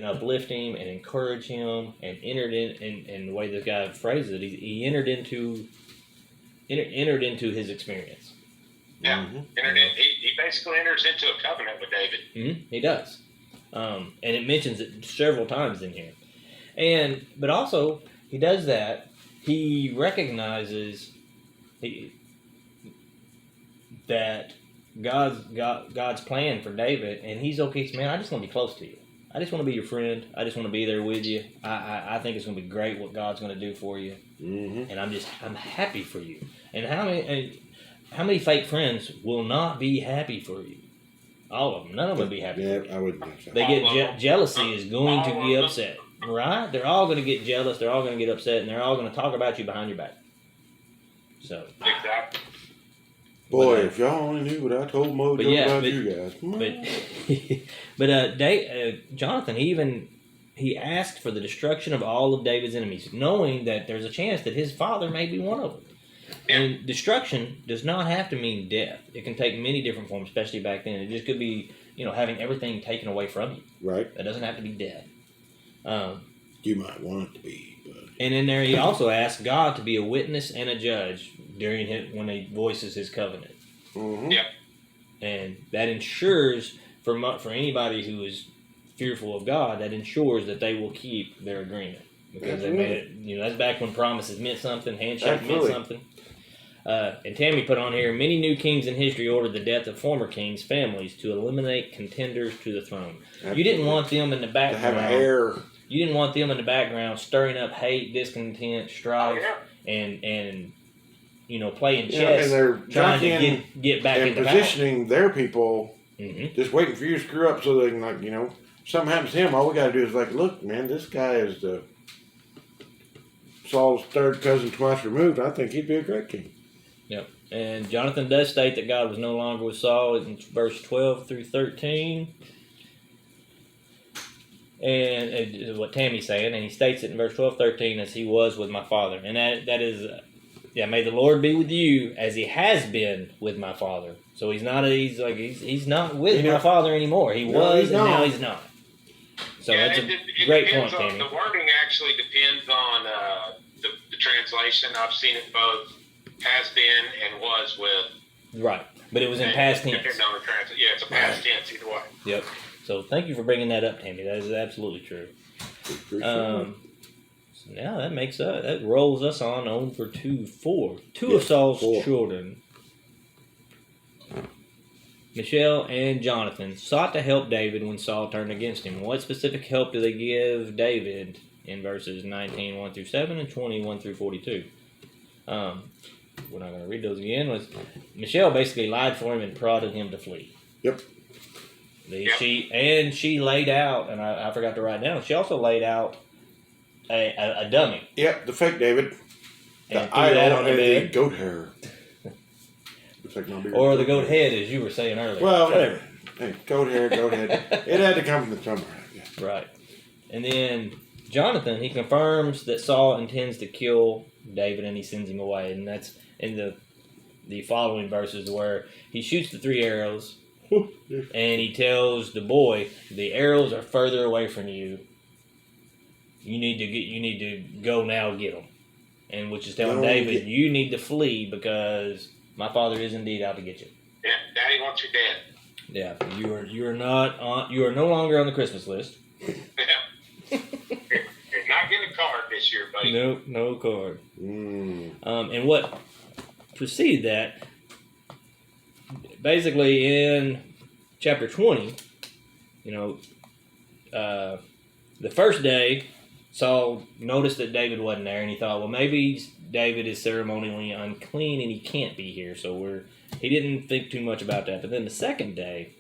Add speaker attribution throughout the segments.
Speaker 1: and uplift him and encourage him, and entered in the way this guy phrased it, he entered into his experience.
Speaker 2: Yeah, he basically enters into a covenant with David.
Speaker 1: He does, and it mentions it several times in here. But also he does that. He recognizes that God's plan for David, and he's okay. Man, I just want to be close to you. I just want to be your friend. I just want to be there with you. I think it's going to be great what God's going to do for you, and I'm happy for you. And how many fake friends will not be happy for you? All of them. None of them will be happy for you.
Speaker 3: I wouldn't think so.
Speaker 1: They get jealousy is going to get upset, right? They're all going to get jealous. They're all going to get upset, and they're all going to talk about you behind your back. So
Speaker 2: exactly.
Speaker 3: Boy, if y'all only knew what I told Mojo about you guys.
Speaker 1: But Jonathan, he asked for the destruction of all of David's enemies, knowing that there's a chance that his father may be one of them. And destruction does not have to mean death. It can take many different forms, especially back then. It just could be, having everything taken away from you.
Speaker 3: Right.
Speaker 1: That doesn't have to be death.
Speaker 3: You might want it to be. But...
Speaker 1: And in there, he also asked God to be a witness and a judge when he voices his covenant.
Speaker 3: Mm-hmm.
Speaker 2: Yep.
Speaker 1: And that ensures for anybody who is fearful of God, that ensures that they will keep their agreement, because they made it. That's back when promises meant something, handshake meant something. And Tammy put on here, many new kings in history ordered the death of former kings' families to eliminate contenders to the throne. Absolutely. You didn't want them in the background.
Speaker 3: To have heir.
Speaker 1: You didn't want them in the background stirring up hate, discontent, strife, and playing chess,
Speaker 3: and they're
Speaker 1: trying to get back into power.
Speaker 3: Positioning their people, just waiting for you to screw up so they can, something happens to him. All we got to do is look, man, this guy is Saul's third cousin twice removed. I think he'd be a great king.
Speaker 1: Yep. And Jonathan does state that God was no longer with Saul in verse 12 through 13. And what Tammy's saying, and he states it in verse 12, 13, as he was with my father. And that is, may the Lord be with you as he has been with my father. So he's not with my father anymore. He was, and now he's not. So that's a great point, Tammy.
Speaker 2: The wording actually depends on the translation. I've seen it both has been and was with.
Speaker 1: Right. But it was in past tense.
Speaker 2: Yeah, it's a past tense either way.
Speaker 1: Yep. So thank you for bringing that up, Tammy. That is absolutely true. So now that rolls us on for 4. Two of Saul's children, Michal and Jonathan, sought to help David when Saul turned against him. What specific help do they give David in verses 19, 1 through 7 and 21 through 42? We're not going to read those again. Michal basically lied for him and prodded him to flee.
Speaker 3: Yep.
Speaker 1: She laid out, and I forgot to write down, she also laid out a dummy.
Speaker 3: Yep, the fake David.
Speaker 1: And threw that on the bed.
Speaker 3: The goat hair.
Speaker 1: Or the goat head, as you were saying earlier.
Speaker 3: Well, whatever. Hey, goat head. It had to come from somewhere. Yeah.
Speaker 1: Right. And then Jonathan, he confirms that Saul intends to kill David, and he sends him away. And that's in the following verses where he shoots the 3 arrows, and he tells the boy, the arrows are further away from you. You need to go now get them. And which is telling David, you need to flee because my father is indeed out to get you.
Speaker 2: Yeah, Daddy wants you dead.
Speaker 1: Yeah, you are no longer on the Christmas list.
Speaker 2: Yeah. You're not getting a card this year, buddy.
Speaker 1: Nope, no card. And what preceded that, basically in chapter 20, the first day, Saul noticed that David wasn't there, and he thought, well, maybe David is ceremonially unclean and he can't be here. So he didn't think too much about that. But then the second day,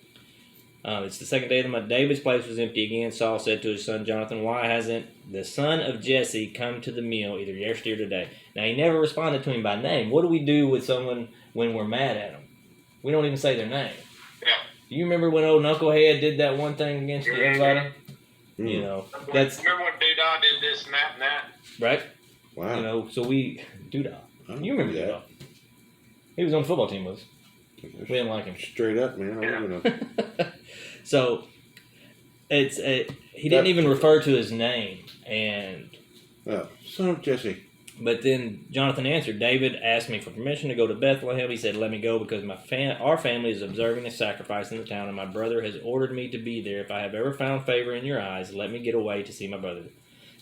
Speaker 1: it's the second day of the month, David's place was empty again. Saul said to his son Jonathan, why hasn't the son of Jesse come to the meal either yesterday or today? Now, he never responded to him by name. What do we do with someone when we're mad at them? We don't even say their name.
Speaker 2: Yeah.
Speaker 1: Do you remember when old Knucklehead did that one thing against everybody?
Speaker 2: Remember when Doodah did this and that?
Speaker 1: Right?
Speaker 3: Wow.
Speaker 1: So Doodah. You remember Doodah. He was on the football team with us. We didn't like him.
Speaker 3: Straight up, man. I don't know.
Speaker 1: So, he didn't even refer to his name. And
Speaker 3: son of Jesse.
Speaker 1: but then Jonathan answered, David asked me for permission to go to Bethlehem. He said, let me go because our family is observing a sacrifice in the town, and my brother has ordered me to be there. If I have ever found favor in your eyes, let me get away to see my brother.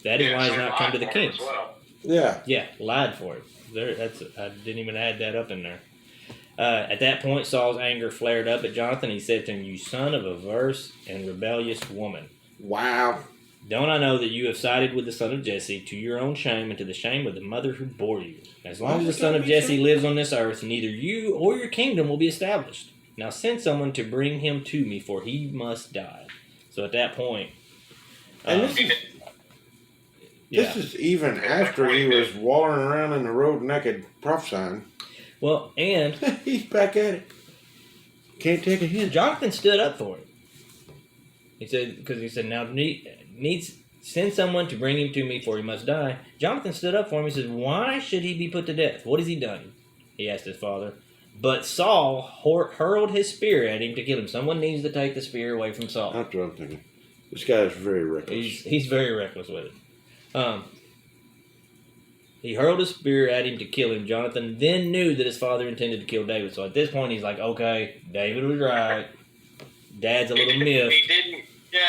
Speaker 1: That is why he's not come to the king.
Speaker 2: Well.
Speaker 3: Yeah,
Speaker 1: lied for it. I didn't even add that up in there. At that point, Saul's anger flared up at Jonathan. He said to him, you son of a perverse and rebellious woman.
Speaker 3: wow.
Speaker 1: Don't I know that you have sided with the son of Jesse to your own shame and to the shame of the mother who bore you? As long as the son of Jesse lives on this earth, neither you or your kingdom will be established. Now send someone to bring him to me, for he must die. So at that point,
Speaker 3: And this is even after he was wallering around in the road naked prophesying.
Speaker 1: well, and
Speaker 3: He's back at it. Can't take a hint.
Speaker 1: Jonathan stood up for it. He said, now needs send someone to bring him to me, for he must die. Jonathan stood up for him. He said, why should he be put to death? What has he done? He asked his father. But Saul hurled his spear at him to kill him. Someone needs to take the spear away from Saul.
Speaker 3: That's what I'm thinking. This guy is very reckless.
Speaker 1: He's very reckless with it. He hurled his spear at him to kill him. Jonathan then knew that his father intended to kill David. So at this point, he's like, okay, David was right. Dad's a little miffed.
Speaker 2: He didn't. Yeah,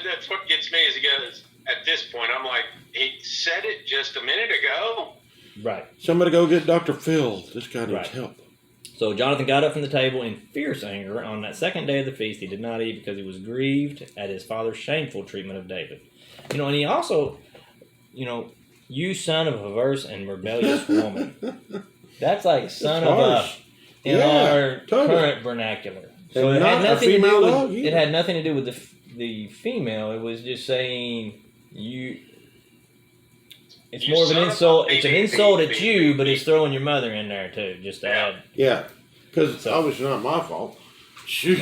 Speaker 2: that's what gets me is he goes, at this point, I'm like, he said it just a minute ago.
Speaker 1: Right.
Speaker 3: Somebody go get Dr. Phil. This guy needs help.
Speaker 1: So Jonathan got up from the table in fierce anger. On that second day of the feast, he did not eat because he was grieved at his father's shameful treatment of David. And he also, you son of a perverse and rebellious woman. That's like son of a in our current vernacular. So it had nothing to do with it had nothing to do with the female. It was just saying you. It's more of an insult. It's an insult at you, but it's throwing your mother in there too, just to add.
Speaker 3: Yeah, because it's obviously not my fault. Shoot.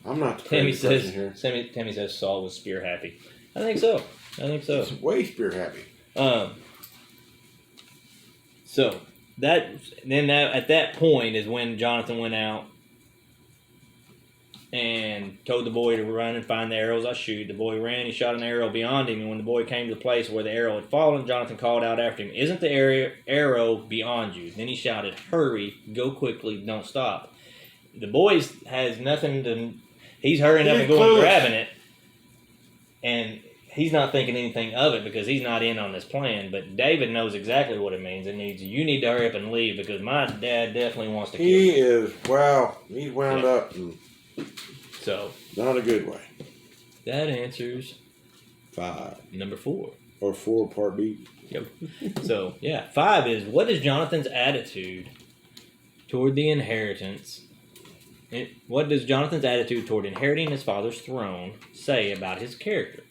Speaker 3: I'm not the crazy person here.
Speaker 1: Tammy says Saul was spear happy. I think so.
Speaker 3: He's way spear happy.
Speaker 1: So at that point is when Jonathan went out and told the boy to run and find the arrows I shoot. The boy ran, he shot an arrow beyond him, and when the boy came to the place where the arrow had fallen, Jonathan called out after him, isn't the arrow beyond you? Then he shouted, hurry, go quickly, don't stop. The boy has nothing to, he's hurrying up and going and grabbing it, and he's not thinking anything of it because he's not in on this plan, but David knows exactly what it means. It needs, you need to hurry up and leave because my dad definitely wants to kill you.
Speaker 3: He's wound up.
Speaker 1: So
Speaker 3: not a good way.
Speaker 1: That answers
Speaker 3: 5.
Speaker 1: Number 4.
Speaker 3: Or 4 part B.
Speaker 1: Yep. So 5 is, what is Jonathan's attitude toward the inheritance? What does Jonathan's attitude toward inheriting his father's throne say about his character?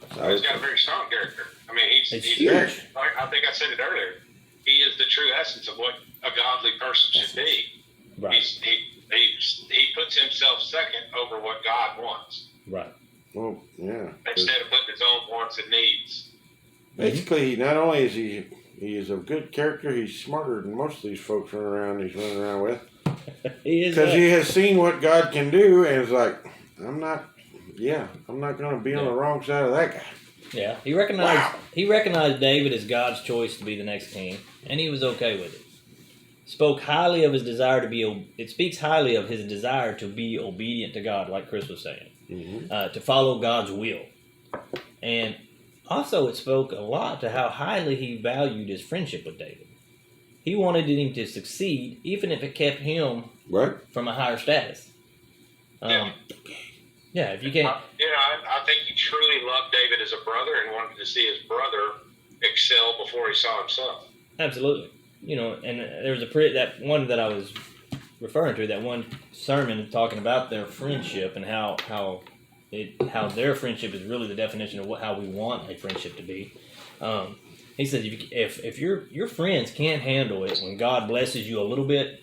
Speaker 2: He's got a very strong character. I mean, he's I think I said it earlier. He is the true essence of what a godly person should be.
Speaker 1: Right.
Speaker 2: He puts himself second over what God wants.
Speaker 1: Right.
Speaker 3: Well, yeah.
Speaker 2: Instead of putting his own wants and needs.
Speaker 3: Basically, not only is he is a good character, he's smarter than most of these folks he's running around with.
Speaker 1: He is.
Speaker 3: Because he has seen what God can do and is like, I'm not going to be on the wrong side of that guy.
Speaker 1: Yeah, he recognized David as God's choice to be the next king, and he was okay with it. Spoke highly of his desire to be. It speaks highly of his desire to be obedient to God, like Chris was saying, to follow God's will, and also it spoke a lot to how highly he valued his friendship with David. He wanted him to succeed, even if it kept him from a higher status. Yeah, if you can't.
Speaker 2: I think he truly loved David as a brother and wanted to see his brother excel before he saw himself.
Speaker 1: Absolutely. And there was that one that I was referring to, that one sermon talking about their friendship and how their friendship is really the definition of how we want a friendship to be. He says if your friends can't handle it when God blesses you a little bit,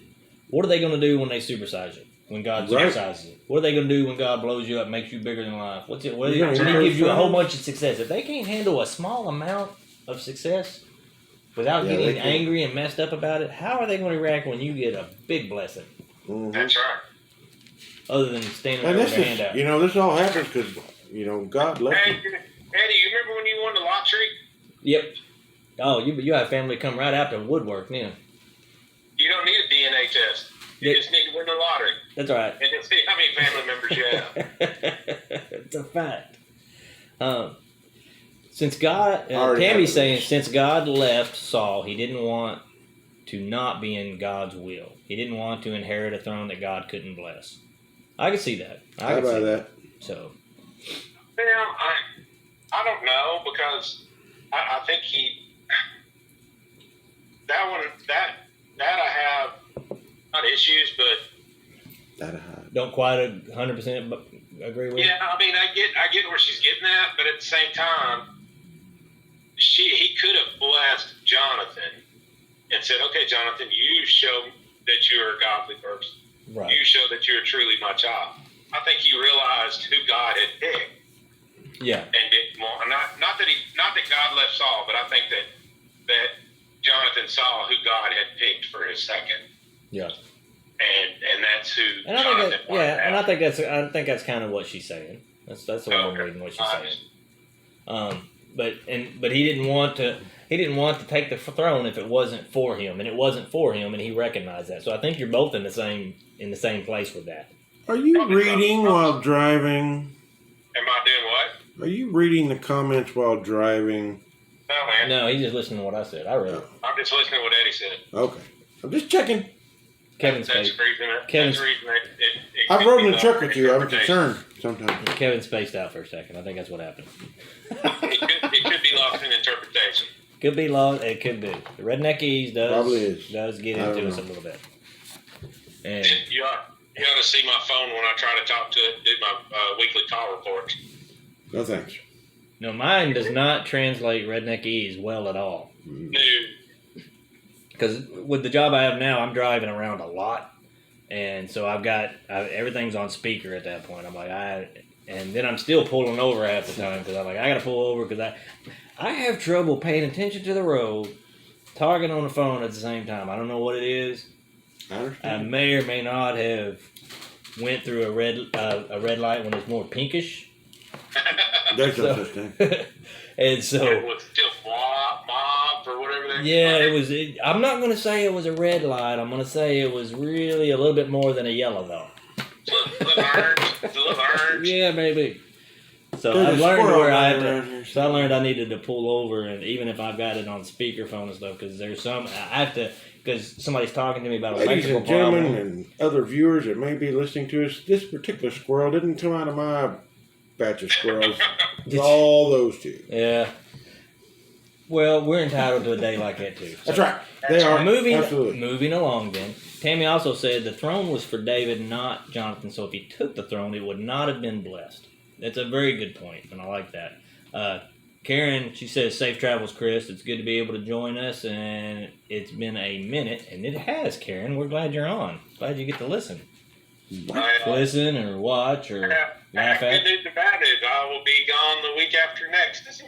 Speaker 1: what are they going to do when they supersize you? When God supersizes you, what are they going to do when God blows you up, makes you bigger than life? When he gives you a whole bunch of success, if they can't handle a small amount of success without getting angry and messed up about it, how are they going to react when you get a big blessing?
Speaker 2: That's right.
Speaker 1: other than standing
Speaker 3: And
Speaker 1: there
Speaker 3: this
Speaker 1: with a hand
Speaker 3: is,
Speaker 1: out.
Speaker 3: you know, this all happens because, you know, God left
Speaker 2: Hey,
Speaker 3: him.
Speaker 2: Eddie, you remember when you won the lottery?
Speaker 1: Yep. Oh, you have family come right out to woodwork now.
Speaker 2: You don't need a DNA test. You just need to win the lottery.
Speaker 1: That's all right.
Speaker 2: And then see how many family members you have.
Speaker 1: It's a fact. Since God,
Speaker 3: Already
Speaker 1: Tammy's
Speaker 3: have
Speaker 1: saying,
Speaker 3: this.
Speaker 1: since God left Saul, he didn't want to not be in God's will. He didn't want to inherit a throne that God couldn't bless. I can see that.
Speaker 3: How
Speaker 1: can see
Speaker 3: about that?
Speaker 1: So,
Speaker 2: Well, I don't know because I think that I have not issues, but
Speaker 1: don't quite 100% agree with.
Speaker 2: yeah, I mean, I get where she's getting at, but at the same time, he could have blessed Jonathan and said, "Okay, Jonathan, you show that you're a godly person.
Speaker 1: Right.
Speaker 2: You show that you're truly my child." I think he realized who God had picked.
Speaker 1: Yeah.
Speaker 2: And didn't want, not that God left Saul, but I think that Jonathan saw who God had picked for his second.
Speaker 1: Yeah.
Speaker 2: And that's who
Speaker 1: And I
Speaker 2: Jonathan
Speaker 1: think
Speaker 2: wanted to
Speaker 1: and
Speaker 2: have.
Speaker 1: I think that's kind of what she's saying. That's the way I'm reading what she's saying. But he didn't want to take the throne if it wasn't for him, and it wasn't for him, and he recognized that. So I think you're both in the same place with that.
Speaker 3: Are you reading while driving?
Speaker 2: Am I doing what?
Speaker 3: Are you reading the comments while driving?
Speaker 2: No, man.
Speaker 1: No, he's just listening to what I said. I read it.
Speaker 2: I'm just listening to what Eddie said.
Speaker 3: Okay. I'm just checking.
Speaker 1: Kevin's
Speaker 2: That's
Speaker 1: spaced.
Speaker 2: the reason.
Speaker 1: Kevin's-
Speaker 2: That's the reason it
Speaker 3: I've
Speaker 2: could
Speaker 3: rode
Speaker 2: be
Speaker 3: in the truck
Speaker 2: lost
Speaker 3: with you. I'm
Speaker 2: interpretation.
Speaker 3: concerned sometimes.
Speaker 1: Kevin spaced out for a second. I think that's what happened.
Speaker 2: It could be lost in interpretation.
Speaker 1: Could be long. It could be. The Redneck Ease
Speaker 3: Probably is.
Speaker 1: does get
Speaker 3: I don't
Speaker 1: into us a
Speaker 3: know.
Speaker 1: little bit. And
Speaker 2: You ought to see my phone when I try to talk to it, do my weekly call reports.
Speaker 3: No thanks.
Speaker 1: no, mine does not translate Redneck Ease well at all.
Speaker 2: No.
Speaker 1: Because with the job I have now, I'm driving around a lot, and so everything's on speaker at that point. I'm like, and then I'm still pulling over half the time because I'm like, I got to pull over because I have trouble paying attention to the road, talking on the phone at the same time. I don't know what it is.
Speaker 3: I
Speaker 1: I
Speaker 3: understand.
Speaker 1: may or may not have went through a red light when it's more pinkish,
Speaker 3: There's no
Speaker 1: so-
Speaker 3: such thing.
Speaker 1: and
Speaker 2: It
Speaker 1: so.
Speaker 2: was still mob or whatever that
Speaker 1: Yeah, it was. I'm not going to say it was a red light. I'm going to say it was really a little bit more than a yellow, though.
Speaker 2: It's a little orange.
Speaker 1: Yeah, maybe. So
Speaker 3: There's
Speaker 1: I've
Speaker 3: a
Speaker 1: learned
Speaker 3: squirrel
Speaker 1: where I
Speaker 3: running
Speaker 1: had
Speaker 3: around
Speaker 1: to,
Speaker 3: here.
Speaker 1: so I learned I needed to pull over, and even if I've got it on speakerphone and stuff, because there's some I have to because somebody's talking to me about a
Speaker 3: Ladies
Speaker 1: electrical
Speaker 3: and gentlemen
Speaker 1: problem.
Speaker 3: and other viewers that may be listening to us, this particular squirrel didn't come out of my batch of squirrels. It's all those two.
Speaker 1: Yeah. Well, we're entitled to a day like that too.
Speaker 3: That's right. They are. Absolutely.
Speaker 1: Moving along then. Tammy also said the throne was for David, not Jonathan. So if he took the throne, it would not have been blessed. That's a very good point, and I like that. Karen, she says, safe travels, Chris. It's good to be able to join us, and it's been a minute, and it has, Karen. We're glad you're on. Glad you get to listen. Listen or watch or laugh
Speaker 2: Good
Speaker 1: at.
Speaker 2: news and bad news. I will be gone the week after next.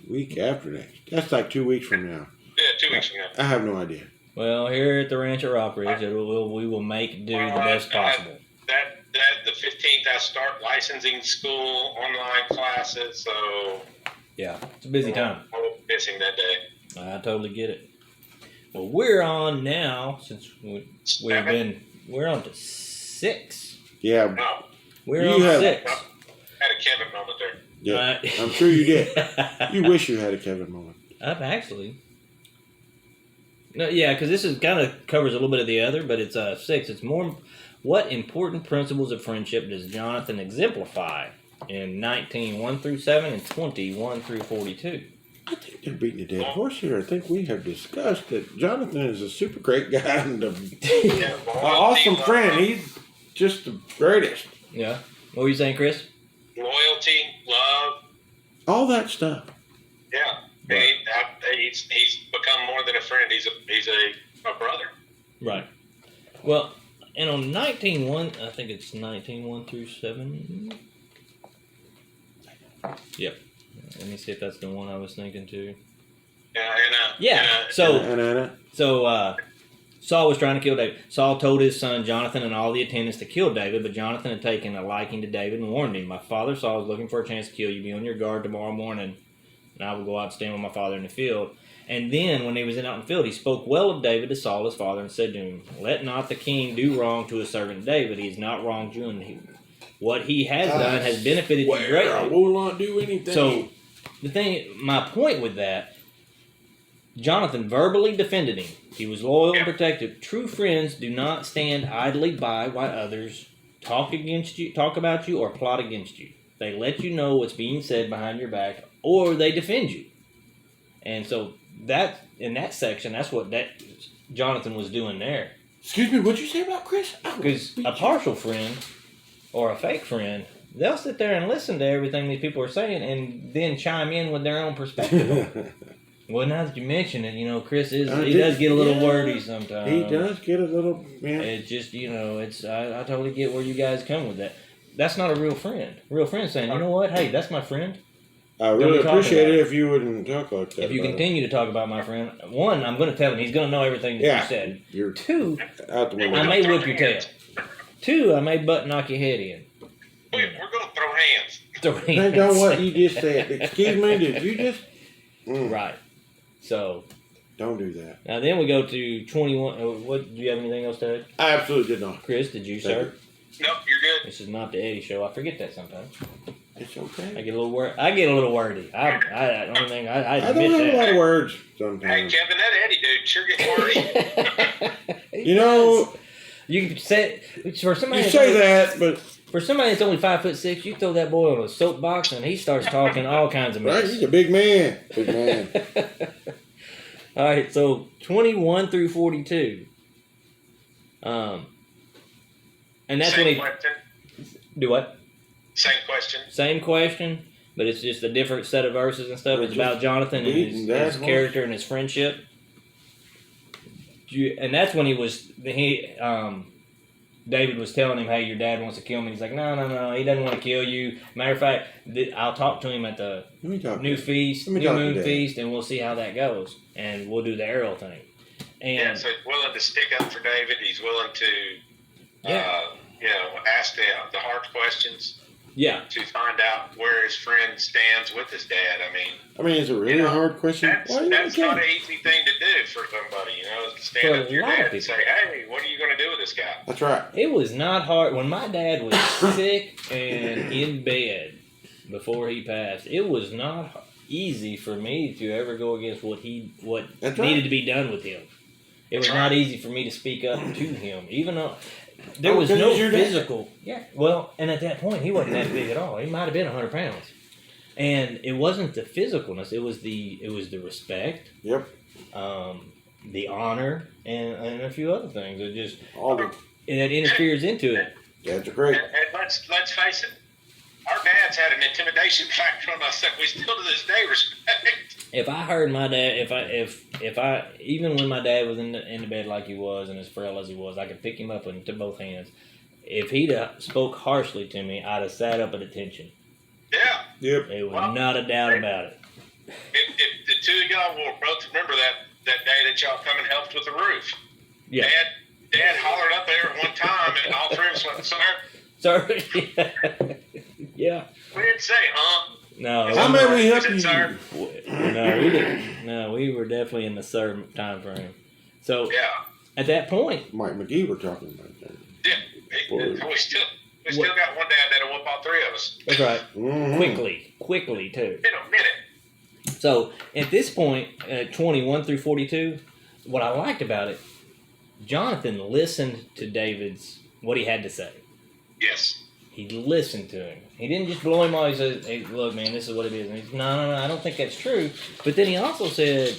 Speaker 3: Week after next. That's like 2 weeks from now.
Speaker 2: Yeah, 2 weeks from now.
Speaker 3: I have no idea.
Speaker 1: Well, here at the ranch at Rockridge, we will make do the best possible.
Speaker 2: That the 15th I start licensing school online classes, so
Speaker 1: Yeah, it's a busy time.
Speaker 2: I will be missing that day.
Speaker 1: I totally get it. Well, we're on now since we're on to 6.
Speaker 3: Yeah.
Speaker 2: No,
Speaker 1: We're
Speaker 3: You
Speaker 1: on
Speaker 3: have-
Speaker 1: 6.
Speaker 2: had a Kevin moment there.
Speaker 3: Yeah. I'm sure you did. You wish you had a Kevin moment.
Speaker 1: Actually. No, yeah, because this is kind of covers a little bit of the other, but it's 6. It's more. What important principles of friendship does Jonathan exemplify in 19:1 through 7 and 21 through 42?
Speaker 3: I think they're beating a dead horse here. I think we have discussed that Jonathan is a super great guy and an
Speaker 2: Yeah,
Speaker 3: awesome friend. He's just the greatest.
Speaker 1: Yeah. What were you saying, Chris?
Speaker 2: Loyalty, love.
Speaker 3: All that stuff.
Speaker 2: Yeah, he's become more than a friend. He's a brother.
Speaker 1: Right. Well, and on 19:1, I think it's 19:1 through 7. Yep. Let me see if that's the one I was thinking too.
Speaker 2: Yeah,
Speaker 1: Yeah. So
Speaker 3: And
Speaker 1: Saul was trying to kill David. Saul told his son Jonathan and all the attendants to kill David, but Jonathan had taken a liking to David and warned him, "My father Saul is looking for a chance to kill you. Be on your guard tomorrow morning, and I will go out and stand with my father in the field." And then, when he was out in the field, he spoke well of David to Saul his father and said to him, "Let not the king do wrong to his servant David. He has not wronged you, and what he has done has benefited you
Speaker 3: I
Speaker 1: greatly."
Speaker 3: will not do anything.
Speaker 1: So, my point with that, Jonathan verbally defended him. He was loyal and protective. True friends do not stand idly by while others talk about you, or plot against you. They let you know what's being said behind your back, or they defend you. And so that in that section, that's what that Jonathan was doing there.
Speaker 3: Excuse me, what'd you say about Chris?
Speaker 1: Because a partial friend or a fake friend, they'll sit there and listen to everything these people are saying and then chime in with their own perspective. Well, now that you mention it, Chris he does get a little wordy sometimes.
Speaker 3: He does get a little,
Speaker 1: It's just, I totally get where you guys come with that. That's not a real friend. Real friend saying, "You know what? Hey, that's my friend."
Speaker 3: I really appreciate it if you wouldn't talk like that.
Speaker 1: If you continue to talk about my friend, one, I'm going to tell him. He's going to know everything that you said.
Speaker 3: You're
Speaker 1: Two,
Speaker 3: out the window.
Speaker 1: I may whip your tail. Two, I may butt knock your head in.
Speaker 2: We're going to throw hands.
Speaker 1: Throw hands.
Speaker 3: Depends on what you just said. Excuse me, did you just?
Speaker 1: Right. So.
Speaker 3: Don't do that.
Speaker 1: Now then we go to 21. What, do you have anything else to add?
Speaker 3: I absolutely did not.
Speaker 1: Chris, did you, sir?
Speaker 2: Nope, you're good.
Speaker 1: This is not the Eddie show. I forget that sometimes.
Speaker 3: It's okay.
Speaker 1: I get a little wordy. I don't admit
Speaker 3: don't have a lot of words sometimes.
Speaker 2: Hey, Kevin, that Eddie dude sure gets wordy.
Speaker 1: You can say for somebody.
Speaker 3: You say that, but
Speaker 1: for somebody that's only 5'6", you throw that boy on a soapbox and he starts talking all kinds of mess.
Speaker 3: right, he's a big man. Big man.
Speaker 1: All right, so 21 through 42. And that's
Speaker 2: Same
Speaker 1: when he
Speaker 2: question.
Speaker 1: do what?
Speaker 2: Same question.
Speaker 1: But it's just a different set of verses and stuff. It's about Jonathan and his character and his friendship. And that's when David was telling him, "Hey, your dad wants to kill me." He's like, No, he doesn't want to kill you. Matter of fact, I'll talk to him at the new moon feast, and we'll see how that goes, and we'll do the arrow thing. And
Speaker 2: so he's willing to stick up for David. He's willing to, ask the hard questions.
Speaker 1: Yeah.
Speaker 2: To find out where his friend stands with his dad. I mean,
Speaker 3: it's a really hard question.
Speaker 2: That's not an easy thing to do for somebody, to stand up to your dad and say, "Hey, what are you going to do with this guy?"
Speaker 3: That's right.
Speaker 1: It was not hard. When my dad was sick and in bed before he passed, it was not easy for me to ever go against what needed to be done with him. It was not easy for me to speak up to him, even though there was no physical. Yeah. Well, and at that point, he wasn't that big at all. He might have been 100 pounds, and it wasn't the physicalness. It was the respect.
Speaker 3: Yep.
Speaker 1: The honor and a few other things. It just
Speaker 3: and
Speaker 1: that interferes into it.
Speaker 3: That's great.
Speaker 2: And let's face it, our dads had an intimidation factor on us that we still to this day respect.
Speaker 1: If I heard my dad, if I even when my dad was in the bed like he was and as frail as he was, I could pick him up into both hands. If he'd spoke harshly to me, I'd have sat up at attention.
Speaker 2: Yeah.
Speaker 3: Yep.
Speaker 1: There was not a doubt about it.
Speaker 2: If the two of y'all will both remember that day that y'all come and helped with the roof.
Speaker 1: Yeah.
Speaker 2: Dad hollered up there at one time, and all three of us went, "Sir."
Speaker 1: Sorry. Yeah.
Speaker 2: We didn't say, huh?
Speaker 1: No.
Speaker 3: How may we help you?
Speaker 2: Sir?
Speaker 1: No, we didn't. No, we were definitely in the sir time frame. So at that point,
Speaker 3: Mike McGee were talking about that.
Speaker 2: Yeah. We still got one dad that'll whoop all three of us.
Speaker 1: That's right.
Speaker 3: Mm-hmm.
Speaker 1: Quickly too.
Speaker 2: In a minute.
Speaker 1: So at this point, 21 through 42, what I liked about it, Jonathan listened to what he had to say.
Speaker 2: Yes.
Speaker 1: He listened to him. He didn't just blow him off. He said, "Hey, look, man, this is what it is." And he's, no, I don't think that's true. But then he also said,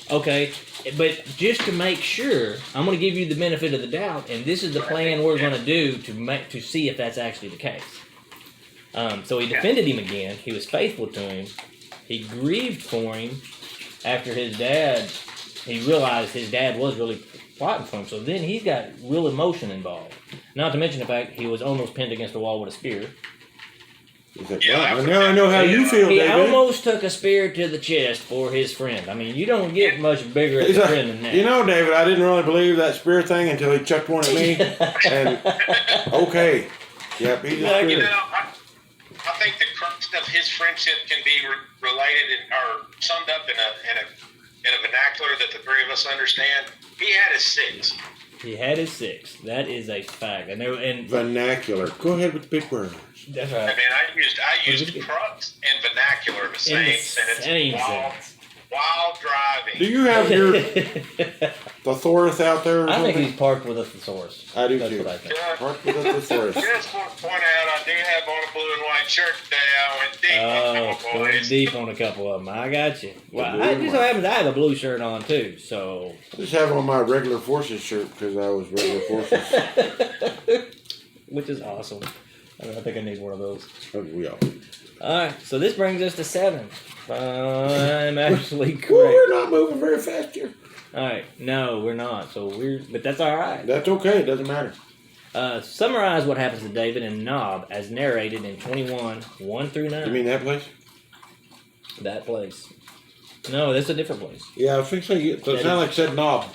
Speaker 1: "Okay, but just to make sure, I'm going to give you the benefit of the doubt, and this is the plan we're going to do to see if that's actually the case." So he defended him again. He was faithful to him. He grieved for him after he realized his dad was really plotting for him. So then he's got real emotion involved. Not to mention the fact he was almost pinned against the wall with a spear.
Speaker 3: He's like,
Speaker 2: Yeah,
Speaker 3: well, now I know how you feel,
Speaker 1: He
Speaker 3: David.
Speaker 1: almost took a spear to the chest for his friend. I mean, you don't get much bigger as
Speaker 3: He's
Speaker 1: a
Speaker 3: like,
Speaker 1: friend than that.
Speaker 3: you know, David, I didn't really believe that spear thing until he chucked one at me. And okay, yep, he just
Speaker 1: Like,
Speaker 2: You
Speaker 3: screwed
Speaker 2: know,
Speaker 3: it.
Speaker 2: I think the crux of his friendship can be related or summed up in a vernacular that the three of us understand. He had his six.
Speaker 1: He had his six. That is a fact. And
Speaker 3: Vernacular. Go ahead with the big words.
Speaker 1: that's
Speaker 2: I
Speaker 1: right.
Speaker 2: mean, I used crux and vernacular in the same sentence.
Speaker 1: Same
Speaker 2: while,
Speaker 1: sentence.
Speaker 2: while driving.
Speaker 3: Do you have your thesaurus out there or
Speaker 1: I think
Speaker 3: something?
Speaker 1: he's parked with a thesaurus.
Speaker 3: I do
Speaker 1: That's
Speaker 3: too.
Speaker 1: what I think.
Speaker 3: Park with a thesaurus.
Speaker 2: Just want to point out, I do have on a blue and white shirt today. I went deep
Speaker 1: Oh,
Speaker 2: on my
Speaker 1: going
Speaker 2: boys.
Speaker 1: deep on a couple of them. I got you. Well,
Speaker 3: blue
Speaker 1: I
Speaker 3: and
Speaker 1: just so
Speaker 3: white.
Speaker 1: happens I have a blue shirt on too. So,
Speaker 3: I just have on my regular forces shirt because I was regular forces.
Speaker 1: which is awesome. I think I need one of those.
Speaker 3: We all.
Speaker 1: All right, so this brings us to 7. I'm actually correct.
Speaker 3: Well, we're not moving very fast here.
Speaker 1: All right, no, we're not. So but that's all right.
Speaker 3: That's okay. It doesn't matter.
Speaker 1: Summarize what happens to David and Nob as narrated in 21, 1 through 9.
Speaker 3: You mean that place?
Speaker 1: That place? No, that's a different place.
Speaker 3: Yeah, I was thinking so. So it sounded like it said knob.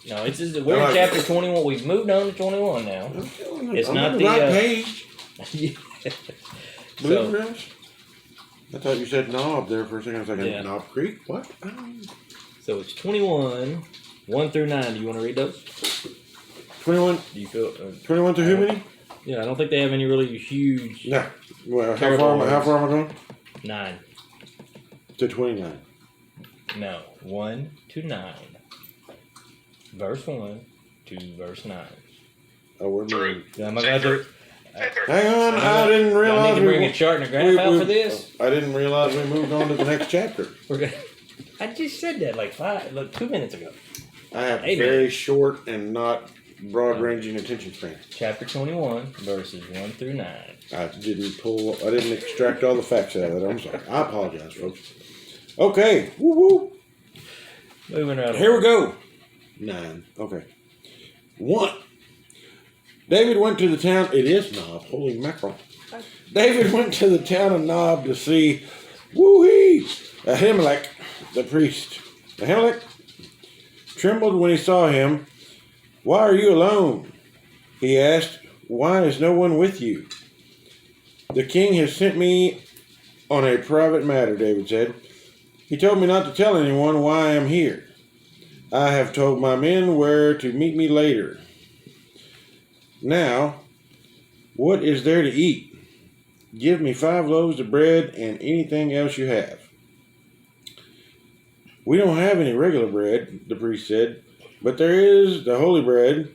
Speaker 1: No, we're in chapter 21. We've moved on to 21 now. It's
Speaker 3: I'm
Speaker 1: not
Speaker 3: on
Speaker 1: the,
Speaker 3: right page.
Speaker 1: So,
Speaker 3: Bluegrass? I thought you said knob there for a second. I was like,
Speaker 1: Yeah.
Speaker 3: Knob Creek? What?
Speaker 1: so it's 21, 1 through 9. Do you want to read those?
Speaker 3: 21,
Speaker 1: Do you feel?
Speaker 3: 21 to who many?
Speaker 1: Yeah, I don't think they have any really huge.
Speaker 3: Yeah. Well, how
Speaker 1: Terrible
Speaker 3: far am I going?
Speaker 1: 9.
Speaker 3: To 29.
Speaker 1: No, 1 to 9. Verse 1 to verse 9.
Speaker 3: Oh, we're moving.
Speaker 1: Am I going to?
Speaker 3: Hang on, I didn't
Speaker 1: I
Speaker 3: realize
Speaker 1: need to bring a chart and a graph out for this.
Speaker 3: I didn't realize we moved on to the next chapter.
Speaker 1: We're gonna, I just said that like 2 minutes ago.
Speaker 3: I have
Speaker 1: Amen.
Speaker 3: very short and not broad-ranging attention span.
Speaker 1: Chapter 21, verses 1 through 9.
Speaker 3: I didn't extract all the facts out of it. I'm sorry. I apologize, folks. Okay, woo woo.
Speaker 1: Moving right
Speaker 3: Here we
Speaker 1: along.
Speaker 3: go. 9. Okay. 1. David went to the town. It is Nob. Holy mackerel. David went to the town of Nob to see woo-hee, Ahimelech, the priest. Ahimelech trembled when he saw him. Why are you alone? He asked. Why is no one with you? The king has sent me on a private matter, David said. He told me not to tell anyone why I am here. I have told my men where to meet me later. Now, what is there to eat? Give me 5 loaves of bread and anything else you have. We don't have any regular bread, the priest said, but there is the holy bread,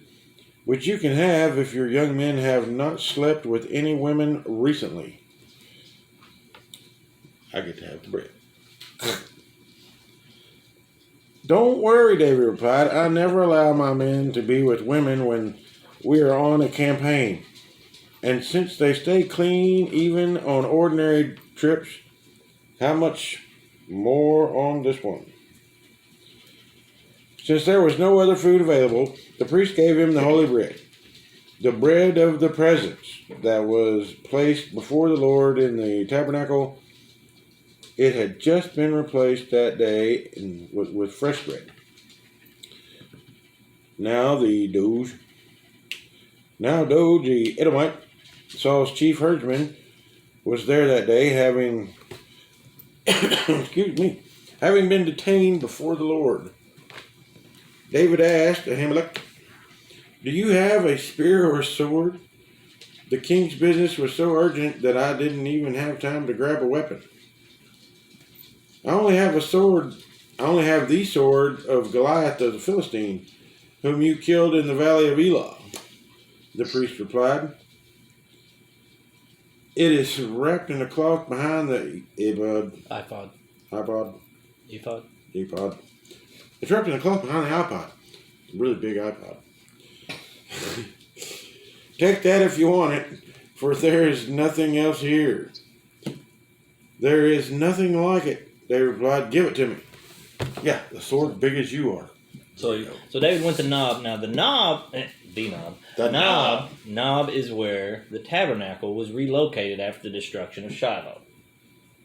Speaker 3: which you can have if your young men have not slept with any women recently. I get to have the bread. Don't worry, David replied. I never allow my men to be with women when we are on a campaign. And since they stay clean even on ordinary trips, how much more on this one? Since there was no other food available, the priest gave him the holy bread, the bread of the presence that was placed before the Lord in the tabernacle. It had just been replaced that day with fresh bread. Now Doeg, the Edomite, Saul's chief herdsman, was there that day, having having been detained before the Lord. David asked Ahimelech, "Do you have a spear or a sword?" The king's business was so urgent that I didn't even have time to grab a weapon. I only have the sword of Goliath the Philistine, whom you killed in the valley of Elah, the priest replied. It is wrapped in a cloth behind the
Speaker 1: iPod.
Speaker 3: iPod.
Speaker 1: Ephod.
Speaker 3: It's wrapped in a cloth behind the iPod. It's a really big iPod. Take that if you want it, for there is nothing else here. There is nothing like it, they replied. Give it to me. Yeah, the sword big as you are.
Speaker 1: So David went to Nob. Now the Nob, Nob is where the tabernacle was relocated after the destruction of Shiloh.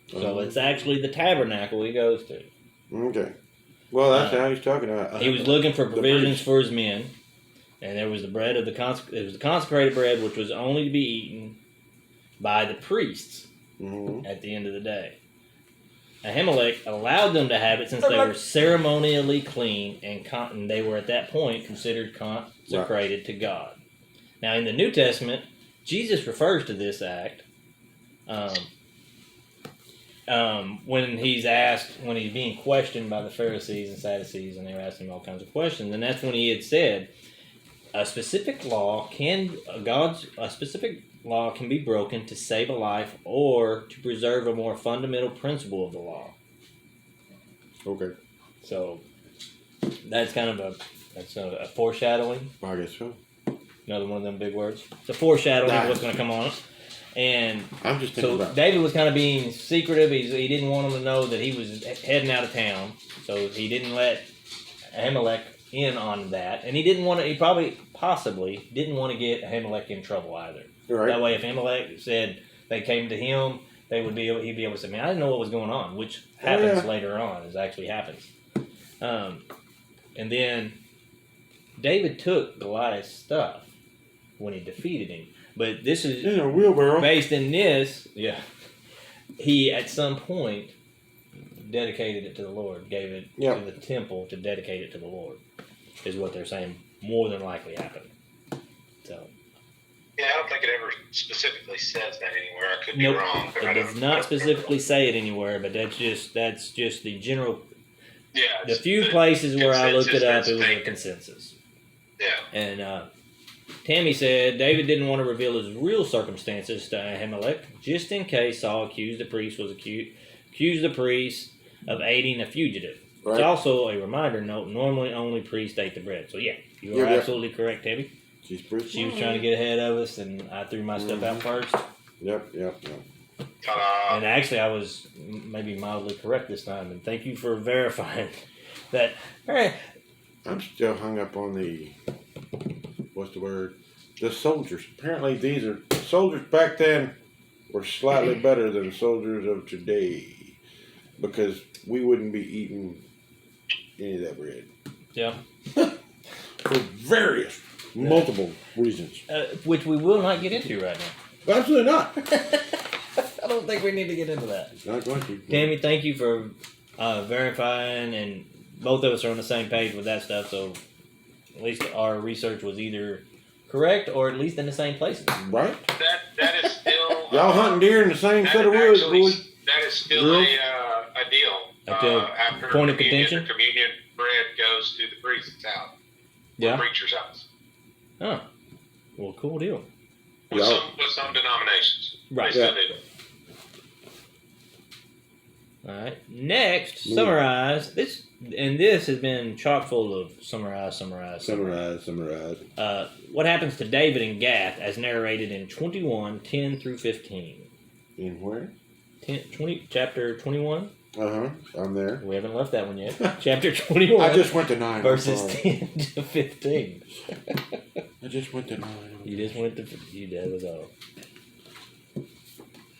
Speaker 1: So it's actually the tabernacle he goes to.
Speaker 3: Okay. Well, that's how he's talking about.
Speaker 1: He was looking for provisions for his men, and there was the bread of it was the consecrated bread, which was only to be eaten by the priests at the end of the day. Ahimelech allowed them to have it since they were ceremonially clean and they were at that point considered consecrated to God. Now, in the New Testament, Jesus refers to this act when he's being questioned by the Pharisees and Sadducees, and they were asking him all kinds of questions, and that's when he had said, a specific law can be broken to save a life or to preserve a more fundamental principle of the law.
Speaker 3: Okay.
Speaker 1: So that's kind of a foreshadowing.
Speaker 3: I guess so.
Speaker 1: Another one of them big words. It's a foreshadowing of what's going to come on us. And
Speaker 3: I'm just thinking
Speaker 1: so David was kind of being secretive. He didn't want them to know that he was heading out of town. So he didn't let Ahimelech in on that. And he possibly didn't want to get Ahimelech in trouble either.
Speaker 3: Right.
Speaker 1: That way, if Ahimelech said they came to him, he'd be able to say, man, I didn't know what was going on, which happens later on. It actually happens. And then David took Goliath's stuff when he defeated him. But this is
Speaker 3: in a wheelbarrow.
Speaker 1: Based in this, he at some point dedicated it to the Lord, gave it to the temple to dedicate it to the Lord, is what they're saying more than likely happened. So.
Speaker 2: Yeah, I don't think it ever specifically says that anywhere. I could be wrong.
Speaker 1: It does not specifically say it anywhere, but that's just the general.
Speaker 2: Yeah.
Speaker 1: The few places where I looked it up, it was a consensus.
Speaker 2: Yeah.
Speaker 1: And Tammy said David didn't want to reveal his real circumstances to Ahimelech, just in case Saul accused the priest of aiding a fugitive.
Speaker 3: Right.
Speaker 1: It's also a reminder note. Normally, only priests ate the bread. So you are absolutely correct, Tammy. She was trying to get ahead of us, and I threw my stuff out first.
Speaker 3: Yep.
Speaker 1: And actually, I was maybe mildly correct this time, and thank you for verifying that.
Speaker 3: I'm still hung up on the, what's the word? The soldiers. Apparently, these are soldiers back then were slightly better than soldiers of today, because we wouldn't be eating any of that bread.
Speaker 1: Yeah.
Speaker 3: For various. Multiple reasons.
Speaker 1: Which we will not get into right now.
Speaker 3: Absolutely not.
Speaker 1: I don't think we need to get into that.
Speaker 3: Not going to.
Speaker 1: Tammy, thank you for verifying, and both of us are on the same page with that stuff, so at least our research was either correct or at least in the same places.
Speaker 3: Right?
Speaker 2: That is still...
Speaker 3: Y'all hunting deer in the same set of woods, boys.
Speaker 2: That is still a deal. After
Speaker 1: point of contention?
Speaker 2: The communion bread goes to the priest's house.
Speaker 1: Yeah.
Speaker 2: The preacher's house.
Speaker 1: Huh. Well, cool deal.
Speaker 2: With some denominations.
Speaker 1: Right.
Speaker 2: They still do.
Speaker 1: All right. Next, summarize this, and this has been chock full of summarize. What happens to David and Gath, as narrated in 21:10 through 15.
Speaker 3: In where?
Speaker 1: Chapter 21.
Speaker 3: I'm there.
Speaker 1: We haven't left that one yet. Chapter 21.
Speaker 3: I just went to 9.
Speaker 1: Verses 10 to 15.
Speaker 3: I just went to 9.
Speaker 1: You just went to. You did, was all.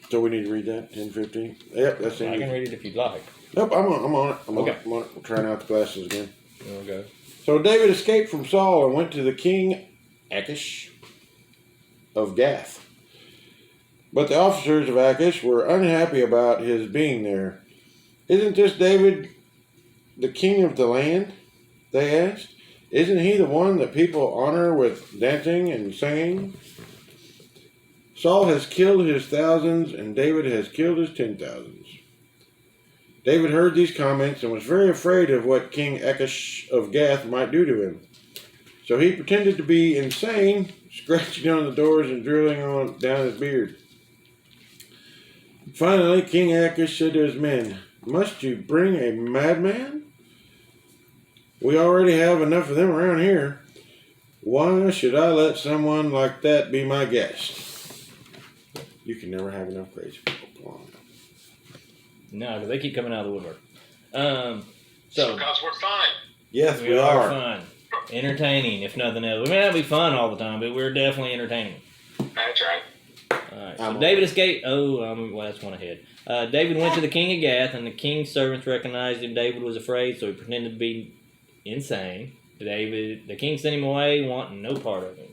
Speaker 3: So we need to read that 10, 15. Yep, that's it.
Speaker 1: I can read it if you'd like.
Speaker 3: Nope, I'm on it. I'm
Speaker 1: Okay.
Speaker 3: on it. I'm trying out the glasses again.
Speaker 1: Okay.
Speaker 3: So David escaped from Saul and went to the king Achish of Gath. But the officers of Achish were unhappy about his being there. Isn't this David the king of the land? They asked. Isn't he the one that people honor with dancing and singing? Saul has killed his thousands, and David has killed his 10,000s. David heard these comments and was very afraid of what King Achish of Gath might do to him. So he pretended to be insane, scratching on the doors and drilling down his beard. Finally, King Achish said to his men, "Must you bring a madman? We already have enough of them around here. Why should I let someone like that be my guest?" You can never have enough crazy people. Come on.
Speaker 1: No, because they keep coming out of the woodwork.
Speaker 2: Because we're fine.
Speaker 3: Yes,
Speaker 1: We are fun. Entertaining, if nothing else. We may not be fun all the time, but we're definitely entertaining.
Speaker 2: That's right.
Speaker 1: Alright,
Speaker 3: I'm
Speaker 1: so
Speaker 3: on
Speaker 1: David escaped. Well, that's one ahead. David went to the king of Gath, and the king's servants recognized him. David was afraid, so he pretended to be insane. The king sent him away, wanting no part of him.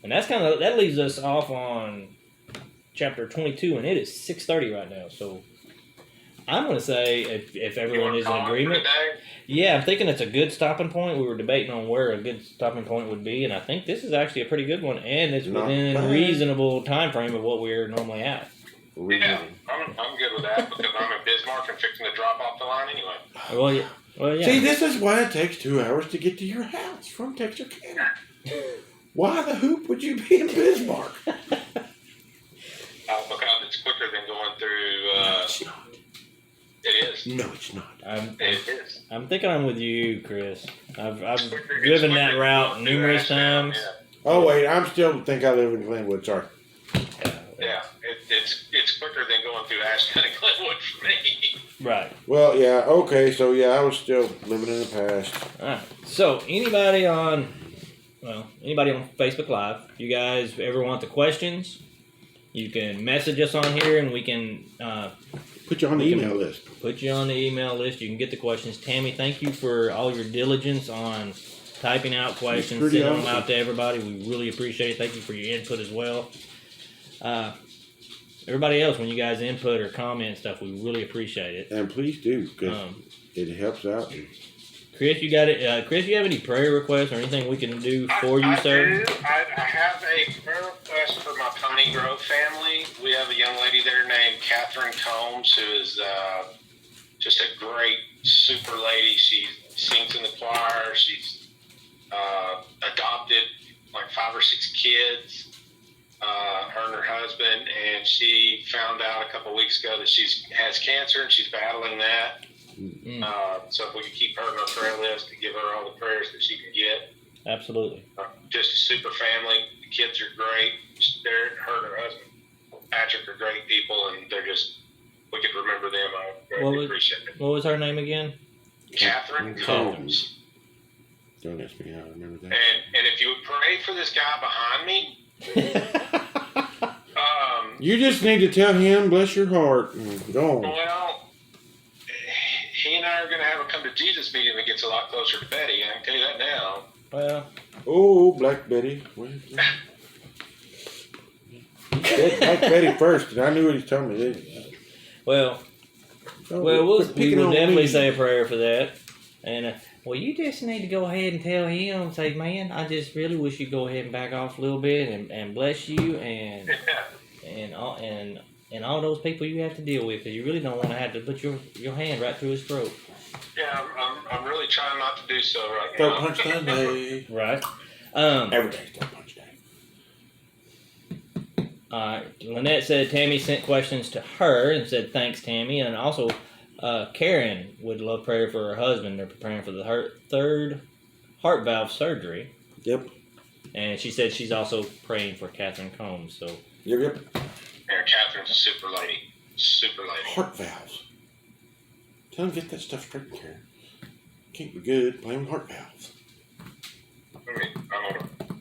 Speaker 1: And that leaves us off on chapter 22, and it is 6:30 right now. So I'm going to say, if everyone is in agreement, yeah, I'm thinking it's a good stopping point. We were debating on where a good stopping point would be, and I think this is actually a pretty good one, and it's
Speaker 3: Not
Speaker 1: within
Speaker 3: bad.
Speaker 1: time frame of what we're normally at.
Speaker 2: Yeah, I'm good with that because I'm in Bismarck and fixing to drop off the line anyway.
Speaker 1: Well, yeah.
Speaker 3: See, this is why it takes 2 hours to get to your house from Texarkana. Why the hoop would you be in Bismarck?
Speaker 2: Because it's quicker than going through.
Speaker 3: No, it's not.
Speaker 2: It is.
Speaker 3: No, it's not.
Speaker 2: It is.
Speaker 1: I'm thinking I'm with you, Chris. I've
Speaker 2: It's quicker
Speaker 1: driven
Speaker 2: than
Speaker 1: that route
Speaker 2: going through
Speaker 1: numerous
Speaker 2: Ashdown,
Speaker 1: times.
Speaker 3: Oh wait, I'm still think I live in Glenwood. Sorry.
Speaker 2: Yeah, it's quicker than going through Ashton and Glenwood for me.
Speaker 1: Right.
Speaker 3: Well, yeah, okay, so yeah, I was still living in the past.
Speaker 1: All right. So anybody on Facebook Live, you guys ever want the questions? You can message us on here, and we can
Speaker 3: Put you on the email list.
Speaker 1: put you on the email list. You can get the questions. Tammy, thank you for all your diligence on typing out questions,
Speaker 3: pretty
Speaker 1: sending them
Speaker 3: awesome.
Speaker 1: out to everybody. We really appreciate it. Thank you for your input as well. Everybody else, when you guys input or comment stuff, we really appreciate it.
Speaker 3: And please do, because it helps out.
Speaker 1: Chris, you got it. Chris, you have any prayer requests or anything we can do for you,
Speaker 2: I
Speaker 1: sir?
Speaker 2: do. I have a prayer request for my Pony Grove family. We have a young lady there named Catherine Combs, who is just a great, super lady. She sings in the choir. She's adopted like 5 or 6 kids. Her and her husband, and she found out a couple weeks ago that she has cancer and she's battling that. So if we could keep her on our prayer list and give her all the prayers that she can get.
Speaker 1: Absolutely.
Speaker 2: Just a super family. The kids are great. Her and her husband, Patrick, are great people, and they're just, we could remember them. I greatly appreciate it.
Speaker 1: What was her name again?
Speaker 2: Catherine Combs.
Speaker 3: Don't ask me how I remember that.
Speaker 2: And if you would pray for this guy behind me,
Speaker 3: You just need to tell him, bless your heart, and go on.
Speaker 2: well, he and I are going to have a come to Jesus meeting that gets a lot closer to Betty. I can tell you that now.
Speaker 1: Well,
Speaker 3: Oh, Black Betty. He said Black Betty first, and I knew what he was telling me. Didn't he?
Speaker 1: we'll
Speaker 3: Quit
Speaker 1: we
Speaker 3: picking
Speaker 1: will
Speaker 3: on
Speaker 1: definitely
Speaker 3: me.
Speaker 1: say a prayer for that. And well, you just need to go ahead and tell him, say, man, I just really wish you'd go ahead and back off a little bit and bless you and all those people you have to deal with, because you really don't want to have to put your hand right through his throat.
Speaker 2: Yeah, I'm really trying not to do so right
Speaker 3: Throat
Speaker 2: now.
Speaker 3: punch Sunday.
Speaker 1: Right.
Speaker 3: Every day's throat punch day.
Speaker 1: Lynette said Tammy sent questions to her and said thanks, Tammy, and also Karen would love prayer for her husband. They're preparing for the third heart valve surgery.
Speaker 3: Yep.
Speaker 1: And she said she's also praying for Catherine Combs. So
Speaker 3: Yep.
Speaker 2: Yeah, Catherine's a super lady. Super lady.
Speaker 3: Heart valves. Tell him to get that stuff straight, Karen. Can't be good playing with heart valves.